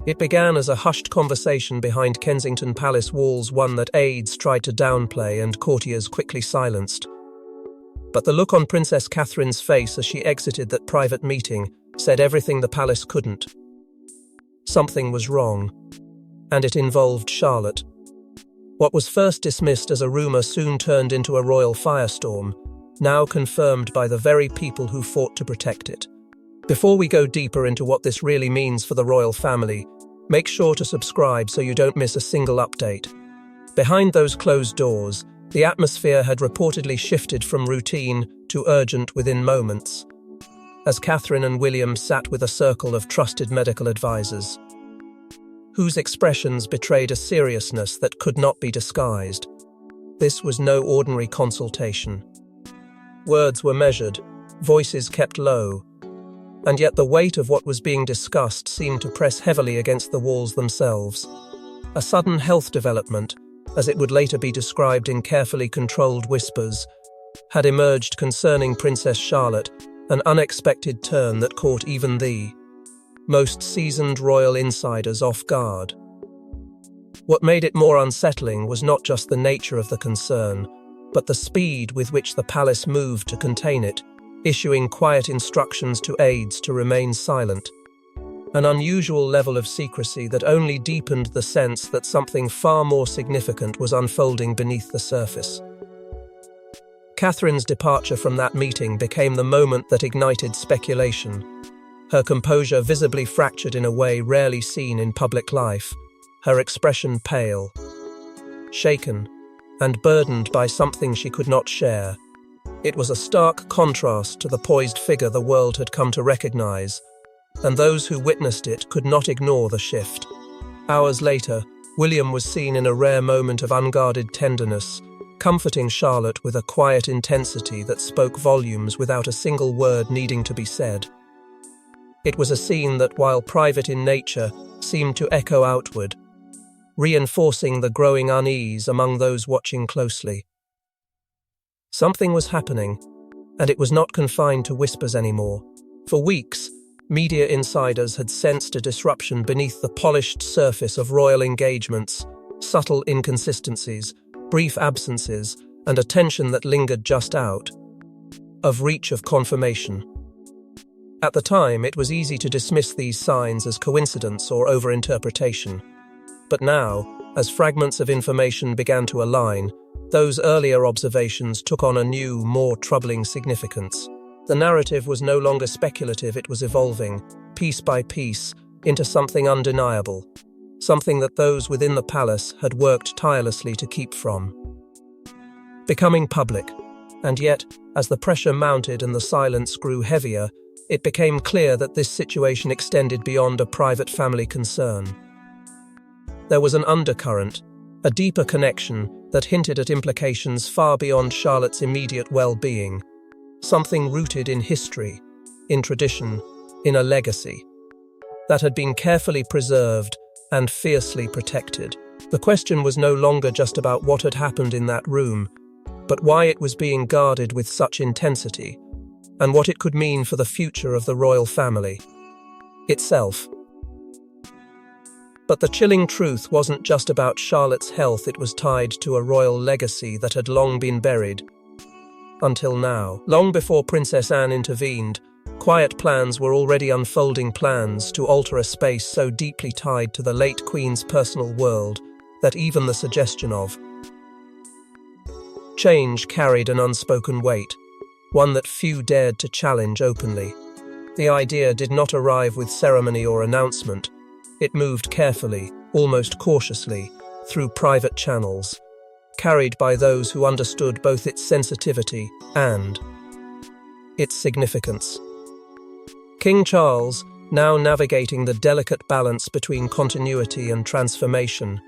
It began as a hushed conversation behind Kensington Palace walls, one that aides tried to downplay and courtiers quickly silenced. But the look on Princess Catherine's face as she exited that private meeting said everything the palace couldn't. Something was wrong, and it involved Charlotte. What was first dismissed as a rumour soon turned into a royal firestorm, now confirmed by the very people who fought to protect it. Before we go deeper into what this really means for the royal family, make sure to subscribe so you don't miss a single update. Behind those closed doors, the atmosphere had reportedly shifted from routine to urgent within moments, as Catherine and William sat with a circle of trusted medical advisors, whose expressions betrayed a seriousness that could not be disguised. This was no ordinary consultation. Words were measured, voices kept low, and yet the weight of what was being discussed seemed to press heavily against the walls themselves. A sudden health development, as it would later be described in carefully controlled whispers, had emerged concerning Princess Charlotte, an unexpected turn that caught even the most seasoned royal insiders off guard. What made it more unsettling was not just the nature of the concern, but the speed with which the palace moved to contain it, issuing quiet instructions to aides to remain silent. An unusual level of secrecy that only deepened the sense that something far more significant was unfolding beneath the surface. Catherine's departure from that meeting became the moment that ignited speculation, her composure visibly fractured in a way rarely seen in public life, her expression pale, shaken, and burdened by something she could not share. It was a stark contrast to the poised figure the world had come to recognize, and those who witnessed it could not ignore the shift. Hours later, William was seen in a rare moment of unguarded tenderness, comforting Charlotte with a quiet intensity that spoke volumes without a single word needing to be said. It was a scene that, while private in nature, seemed to echo outward, reinforcing the growing unease among those watching closely. Something was happening, and it was not confined to whispers anymore. For weeks, media insiders had sensed a disruption beneath the polished surface of royal engagements, subtle inconsistencies, brief absences, and a tension that lingered just out of reach of confirmation. At the time, it was easy to dismiss these signs as coincidence or overinterpretation. But now, as fragments of information began to align, those earlier observations took on a new, more troubling significance. The narrative was no longer speculative, it was evolving, piece by piece, into something undeniable, something that those within the palace had worked tirelessly to keep from. Becoming public, and yet, as the pressure mounted and the silence grew heavier, it became clear that this situation extended beyond a private family concern. There was an undercurrent, a deeper connection that hinted at implications far beyond Charlotte's immediate well-being, something rooted in history, in tradition, in a legacy that had been carefully preserved and fiercely protected. The question was no longer just about what had happened in that room, but why it was being guarded with such intensity, and what it could mean for the future of the royal family itself. But the chilling truth wasn't just about Charlotte's health, it was tied to a royal legacy that had long been buried. Until now, long before Princess Anne intervened, quiet plans were already unfolding, plans to alter a space so deeply tied to the late Queen's personal world that even the suggestion of change carried an unspoken weight, one that few dared to challenge openly. The idea did not arrive with ceremony or announcement. It moved carefully, almost cautiously, through private channels, carried by those who understood both its sensitivity and its significance. King Charles, now navigating the delicate balance between continuity and transformation,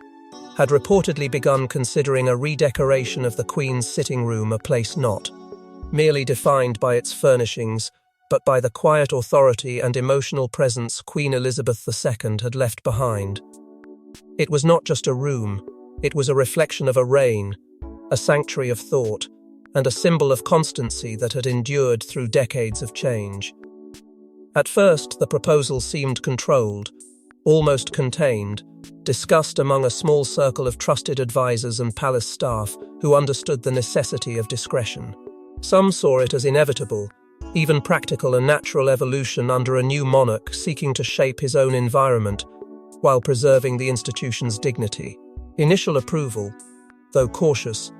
had reportedly begun considering a redecoration of the Queen's sitting room, a place not merely defined by its furnishings, but by the quiet authority and emotional presence Queen Elizabeth II had left behind. It was not just a room, it was a reflection of a reign, a sanctuary of thought, and a symbol of constancy that had endured through decades of change. At first, the proposal seemed controlled, almost contained, discussed among a small circle of trusted advisors and palace staff who understood the necessity of discretion. Some saw it as inevitable, even practical and natural evolution under a new monarch seeking to shape his own environment while preserving the institution's dignity. Initial approval, though cautious,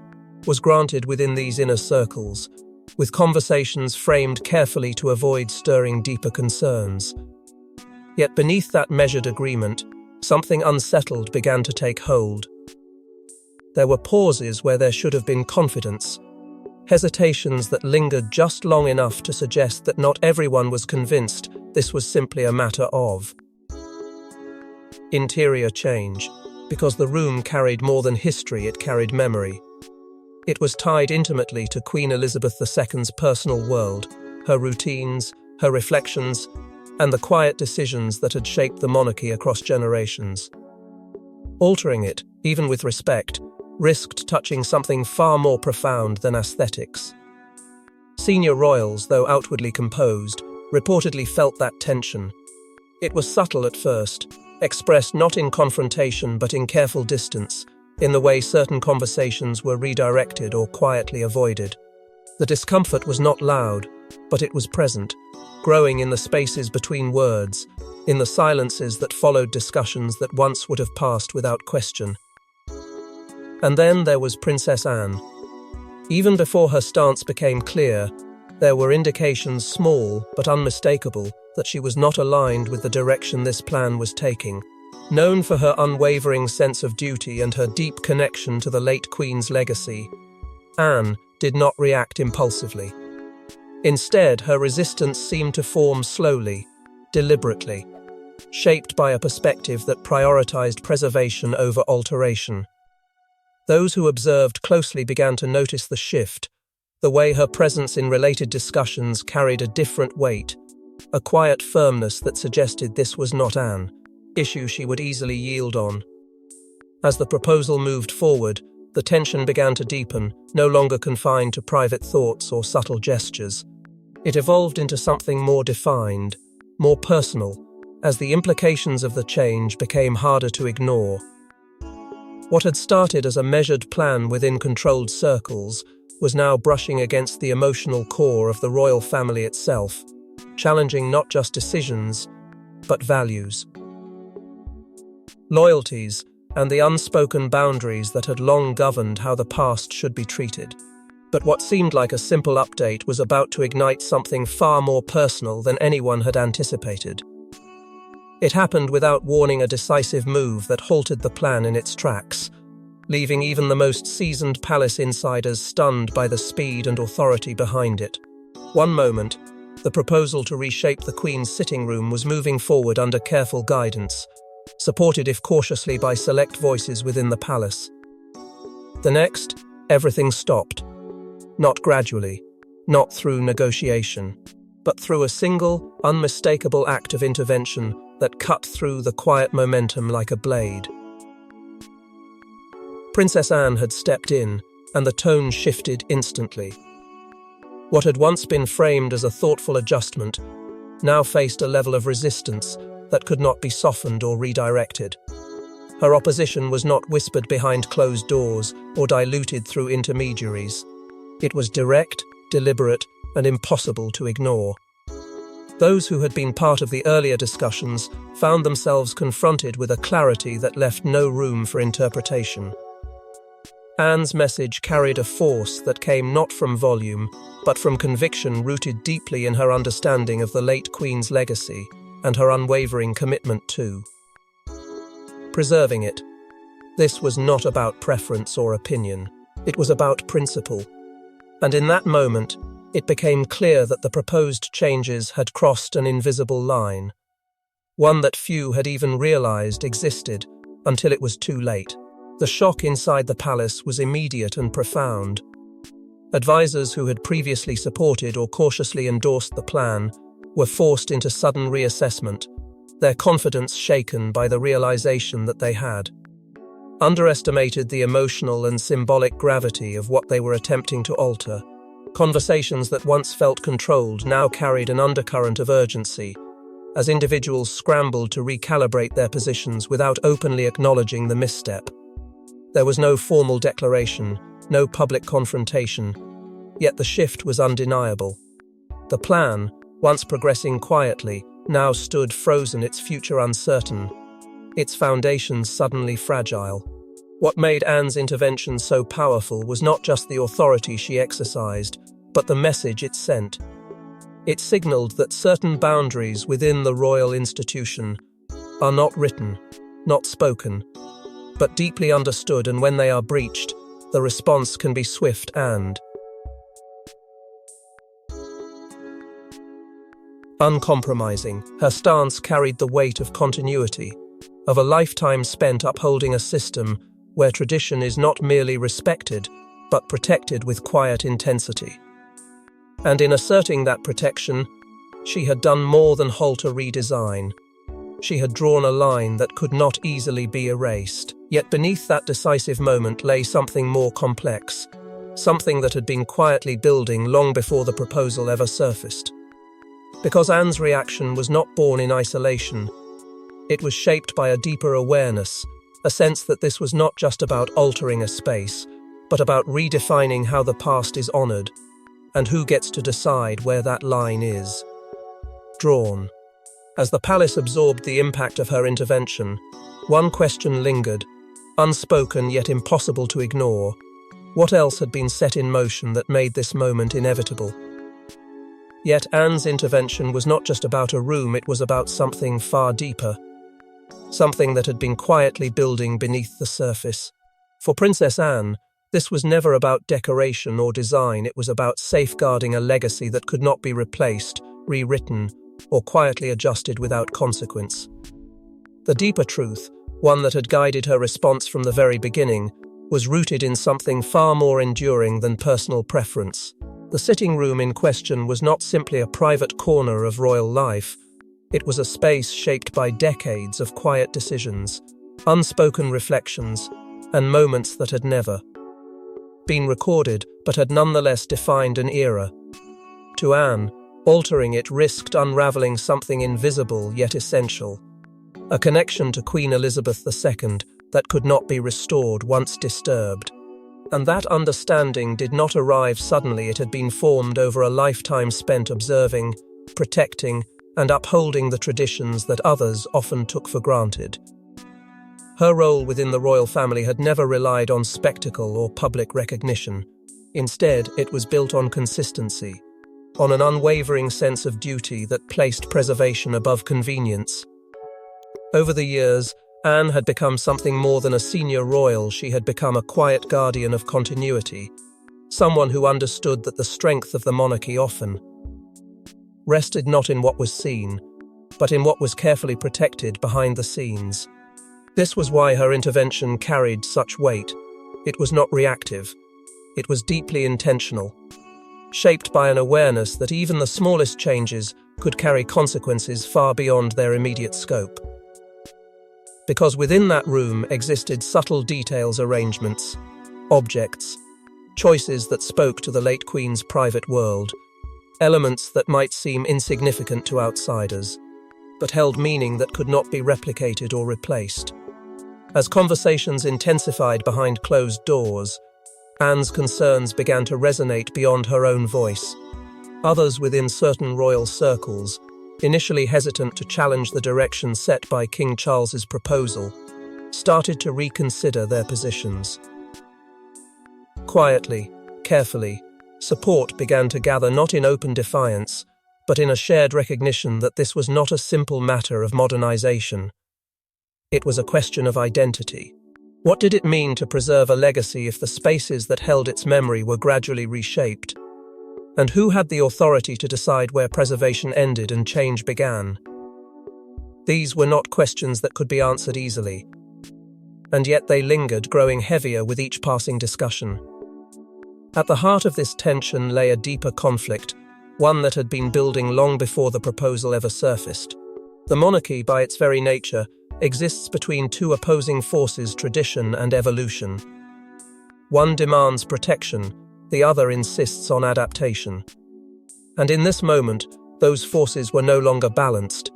was granted within these inner circles, with conversations framed carefully to avoid stirring deeper concerns. Yet beneath that measured agreement, something unsettled began to take hold. There were pauses where there should have been confidence, hesitations that lingered just long enough to suggest that not everyone was convinced this was simply a matter of interior change, because the room carried more than history, it carried memory. It was tied intimately to Queen Elizabeth II's personal world, her routines, her reflections, and the quiet decisions that had shaped the monarchy across generations. Altering it, even with respect, risked touching something far more profound than aesthetics. Senior royals, though outwardly composed, reportedly felt that tension. It was subtle at first, expressed not in confrontation but in careful distance, in the way certain conversations were redirected or quietly avoided. The discomfort was not loud, but it was present, growing in the spaces between words, in the silences that followed discussions that once would have passed without question. And then there was Princess Anne. Even before her stance became clear, there were indications, small but unmistakable, that she was not aligned with the direction this plan was taking. Known for her unwavering sense of duty and her deep connection to the late Queen's legacy, Anne did not react impulsively. Instead, her resistance seemed to form slowly, deliberately, shaped by a perspective that prioritized preservation over alteration. Those who observed closely began to notice the shift, the way her presence in related discussions carried a different weight, a quiet firmness that suggested this was not an issue she would easily yield on. As the proposal moved forward, the tension began to deepen, no longer confined to private thoughts or subtle gestures. It evolved into something more defined, more personal, as the implications of the change became harder to ignore. What had started as a measured plan within controlled circles was now brushing against the emotional core of the royal family itself, challenging not just decisions, but values, loyalties, and the unspoken boundaries that had long governed how the past should be treated. But what seemed like a simple update was about to ignite something far more personal than anyone had anticipated. It happened without warning, a decisive move that halted the plan in its tracks, leaving even the most seasoned palace insiders stunned by the speed and authority behind it. One moment, the proposal to reshape the Queen's sitting room was moving forward under careful guidance, supported if cautiously by select voices within the palace. The next, everything stopped. Not gradually, not through negotiation, but through a single, unmistakable act of intervention that cut through the quiet momentum like a blade. Princess Anne had stepped in, and the tone shifted instantly. What had once been framed as a thoughtful adjustment now faced a level of resistance that could not be softened or redirected. Her opposition was not whispered behind closed doors or diluted through intermediaries. It was direct, deliberate, and impossible to ignore. Those who had been part of the earlier discussions found themselves confronted with a clarity that left no room for interpretation. Anne's message carried a force that came not from volume, but from conviction rooted deeply in her understanding of the late Queen's legacy and her unwavering commitment to preserving it. This was not about preference or opinion. It was about principle. And in that moment, it became clear that the proposed changes had crossed an invisible line, one that few had even realized existed until it was too late. The shock inside the palace was immediate and profound. Advisors who had previously supported or cautiously endorsed the plan were forced into sudden reassessment, their confidence shaken by the realization that they had underestimated the emotional and symbolic gravity of what they were attempting to alter. Conversations that once felt controlled now carried an undercurrent of urgency, as individuals scrambled to recalibrate their positions without openly acknowledging the misstep. There was no formal declaration, no public confrontation, yet the shift was undeniable. The plan, once progressing quietly, now stood frozen, its future uncertain, its foundations suddenly fragile. What made Anne's intervention so powerful was not just the authority she exercised, but the message it sent. It signaled that certain boundaries within the royal institution are not written, not spoken, but deeply understood, and when they are breached, the response can be swift and uncompromising. Her stance carried the weight of continuity, of a lifetime spent upholding a system where tradition is not merely respected, but protected with quiet intensity. And in asserting that protection, she had done more than halt a redesign. She had drawn a line that could not easily be erased. Yet beneath that decisive moment lay something more complex, something that had been quietly building long before the proposal ever surfaced. Because Anne's reaction was not born in isolation, it was shaped by a deeper awareness, a sense that this was not just about altering a space, but about redefining how the past is honored, and who gets to decide where that line is drawn. As the palace absorbed the impact of her intervention, one question lingered, unspoken yet impossible to ignore. What else had been set in motion that made this moment inevitable? Yet Anne's intervention was not just about a room, it was about something far deeper. Something that had been quietly building beneath the surface. For Princess Anne, this was never about decoration or design, it was about safeguarding a legacy that could not be replaced, rewritten, or quietly adjusted without consequence. The deeper truth, one that had guided her response from the very beginning, was rooted in something far more enduring than personal preference. The sitting room in question was not simply a private corner of royal life. It was a space shaped by decades of quiet decisions, unspoken reflections, and moments that had never been recorded but had nonetheless defined an era. To Anne, altering it risked unraveling something invisible yet essential, a connection to Queen Elizabeth II that could not be restored once disturbed. And that understanding did not arrive suddenly, it had been formed over a lifetime spent observing, protecting, and upholding the traditions that others often took for granted. Her role within the royal family had never relied on spectacle or public recognition. Instead, it was built on consistency, on an unwavering sense of duty that placed preservation above convenience. Over the years, Anne had become something more than a senior royal. She had become a quiet guardian of continuity, someone who understood that the strength of the monarchy often rested not in what was seen, but in what was carefully protected behind the scenes. This was why her intervention carried such weight. It was not reactive. It was deeply intentional, shaped by an awareness that even the smallest changes could carry consequences far beyond their immediate scope. Because within that room existed subtle details, arrangements, objects, choices that spoke to the late Queen's private world, elements that might seem insignificant to outsiders, but held meaning that could not be replicated or replaced. As conversations intensified behind closed doors, Anne's concerns began to resonate beyond her own voice. Others within certain royal circles, initially hesitant to challenge the direction set by King Charles's proposal, started to reconsider their positions. Quietly, carefully, support began to gather, not in open defiance, but in a shared recognition that this was not a simple matter of modernization. It was a question of identity. What did it mean to preserve a legacy if the spaces that held its memory were gradually reshaped? And who had the authority to decide where preservation ended and change began? These were not questions that could be answered easily, and yet they lingered, growing heavier with each passing discussion. At the heart of this tension lay a deeper conflict, one that had been building long before the proposal ever surfaced. The monarchy, by its very nature, exists between two opposing forces: tradition and evolution. One demands protection, the other insists on adaptation. And in this moment, those forces were no longer balanced.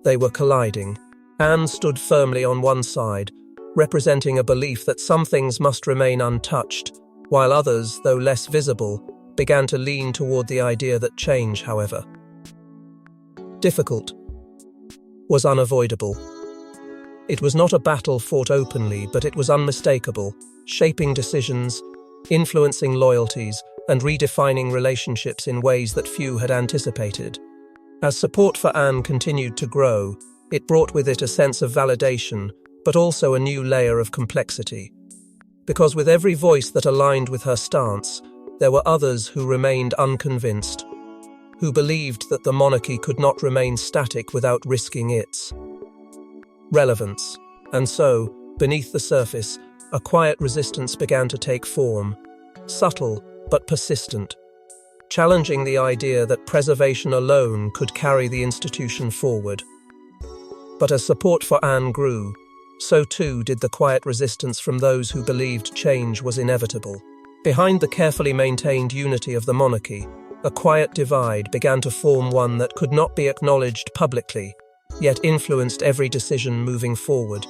They were colliding. Anne stood firmly on one side, representing a belief that some things must remain untouched, while others, though less visible, began to lean toward the idea that change, however difficult, was unavoidable. It was not a battle fought openly, but it was unmistakable, shaping decisions, influencing loyalties, and redefining relationships in ways that few had anticipated. As support for Anne continued to grow, it brought with it a sense of validation, but also a new layer of complexity. Because with every voice that aligned with her stance, there were others who remained unconvinced, who believed that the monarchy could not remain static without risking its relevance. And so, beneath the surface, a quiet resistance began to take form, subtle but persistent, challenging the idea that preservation alone could carry the institution forward. But as support for Anne grew, so too did the quiet resistance from those who believed change was inevitable. Behind the carefully maintained unity of the monarchy, a quiet divide began to form, one that could not be acknowledged publicly, yet influenced every decision moving forward.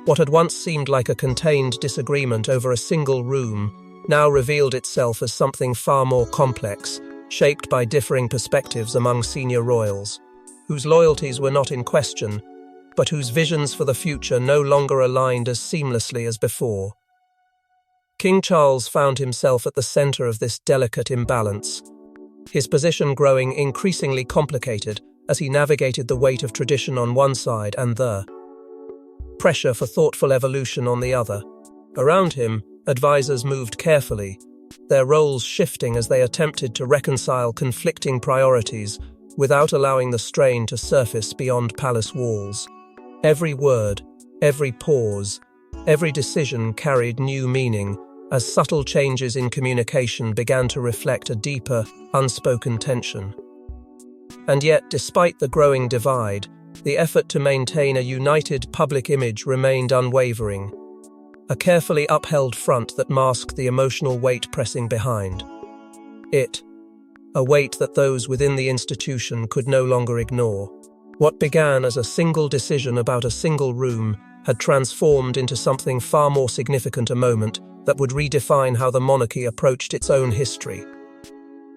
What had once seemed like a contained disagreement over a single room now revealed itself as something far more complex, shaped by differing perspectives among senior royals, whose loyalties were not in question, but whose visions for the future no longer aligned as seamlessly as before. King Charles found himself at the center of this delicate imbalance, his position growing increasingly complicated as he navigated the weight of tradition on one side and the pressure for thoughtful evolution on the other. Around him, advisors moved carefully, their roles shifting as they attempted to reconcile conflicting priorities without allowing the strain to surface beyond palace walls. Every word, every pause, every decision carried new meaning as subtle changes in communication began to reflect a deeper, unspoken tension. And yet, despite the growing divide, the effort to maintain a united public image remained unwavering, a carefully upheld front that masked the emotional weight pressing behind it, a weight that those within the institution could no longer ignore. What began as a single decision about a single room had transformed into something far more significant, a moment that would redefine how the monarchy approached its own history.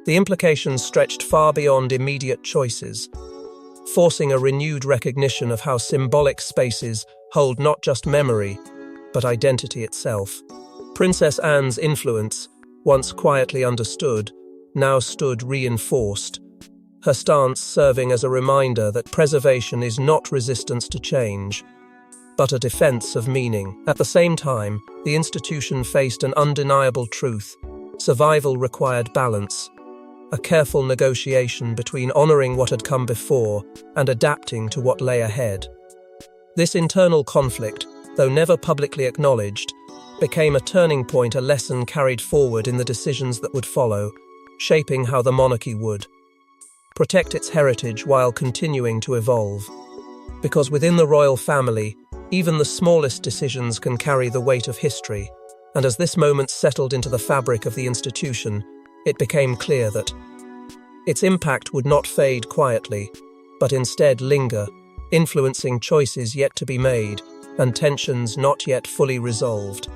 The implications stretched far beyond immediate choices, forcing a renewed recognition of how symbolic spaces hold not just memory, but identity itself. Princess Anne's influence, once quietly understood, now stood reinforced, her stance serving as a reminder that preservation is not resistance to change, but a defense of meaning. At the same time, the institution faced an undeniable truth: survival required balance, a careful negotiation between honoring what had come before and adapting to what lay ahead. This internal conflict, though never publicly acknowledged, became a turning point, a lesson carried forward in the decisions that would follow, shaping how the monarchy would protect its heritage while continuing to evolve. Because within the royal family, even the smallest decisions can carry the weight of history, and as this moment settled into the fabric of the institution, it became clear that its impact would not fade quietly, but instead linger, influencing choices yet to be made and tensions not yet fully resolved.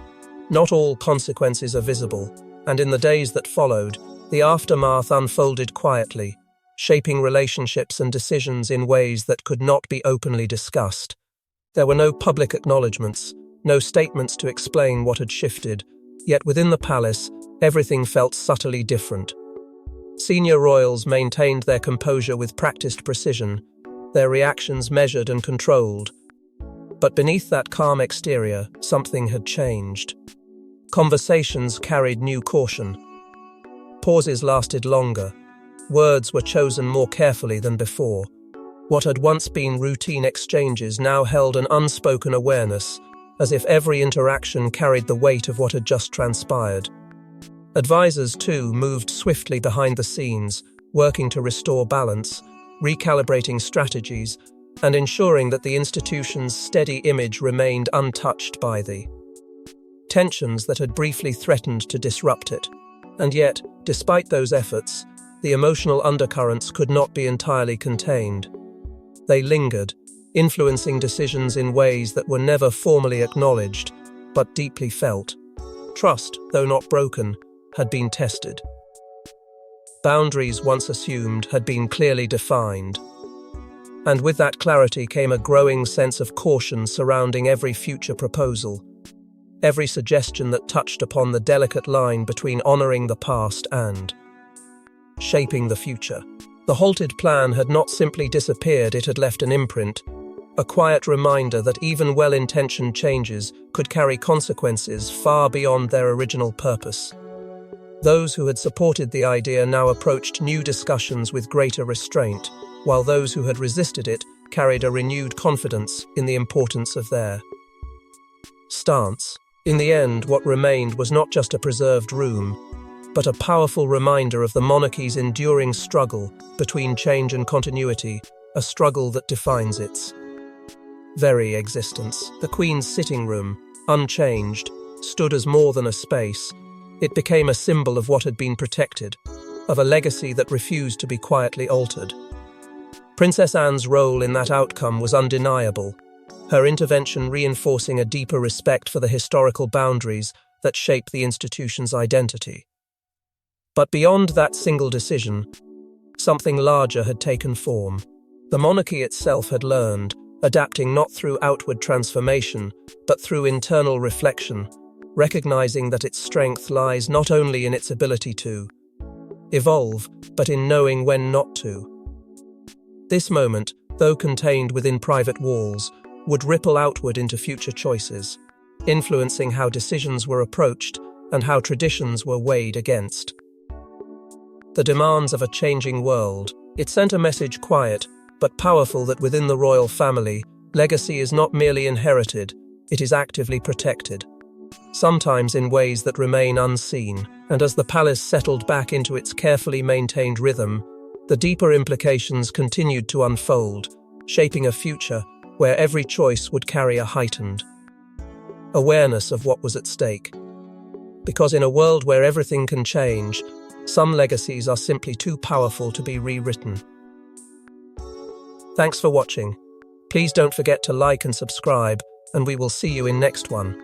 Not all consequences are visible, and in the days that followed, the aftermath unfolded quietly, shaping relationships and decisions in ways that could not be openly discussed. There were no public acknowledgements, no statements to explain what had shifted, yet within the palace, everything felt subtly different. Senior royals maintained their composure with practiced precision, their reactions measured and controlled. But beneath that calm exterior, something had changed. Conversations carried new caution. Pauses lasted longer. Words were chosen more carefully than before. What had once been routine exchanges now held an unspoken awareness, as if every interaction carried the weight of what had just transpired. Advisors, too, moved swiftly behind the scenes, working to restore balance, recalibrating strategies, and ensuring that the institution's steady image remained untouched by the tensions that had briefly threatened to disrupt it. And yet, despite those efforts, the emotional undercurrents could not be entirely contained. They lingered, influencing decisions in ways that were never formally acknowledged, but deeply felt. Trust, though not broken, had been tested. Boundaries once assumed had been clearly defined. And with that clarity came a growing sense of caution surrounding every future proposal, every suggestion that touched upon the delicate line between honoring the past and shaping the future. The halted plan had not simply disappeared, it had left an imprint, a quiet reminder that even well-intentioned changes could carry consequences far beyond their original purpose. Those who had supported the idea now approached new discussions with greater restraint, while those who had resisted it carried a renewed confidence in the importance of their stance. In the end, what remained was not just a preserved room, but a powerful reminder of the monarchy's enduring struggle between change and continuity, a struggle that defines its very existence. The Queen's sitting room, unchanged, stood as more than a space. It became a symbol of what had been protected, of a legacy that refused to be quietly altered. Princess Anne's role in that outcome was undeniable, her intervention reinforcing a deeper respect for the historical boundaries that shape the institution's identity. But beyond that single decision, something larger had taken form. The monarchy itself had learned, adapting not through outward transformation, but through internal reflection, recognizing that its strength lies not only in its ability to evolve, but in knowing when not to. This moment, though contained within private walls, would ripple outward into future choices, influencing how decisions were approached and how traditions were weighed against the demands of a changing world. It sent a message quiet, but powerful, that within the royal family, legacy is not merely inherited, it is actively protected, sometimes in ways that remain unseen. And as the palace settled back into its carefully maintained rhythm, the deeper implications continued to unfold, shaping a future where every choice would carry a heightened awareness of what was at stake. Because in a world where everything can change, some legacies are simply too powerful to be rewritten. Thanks for watching. Please don't forget to like and subscribe, and we will see you in next one.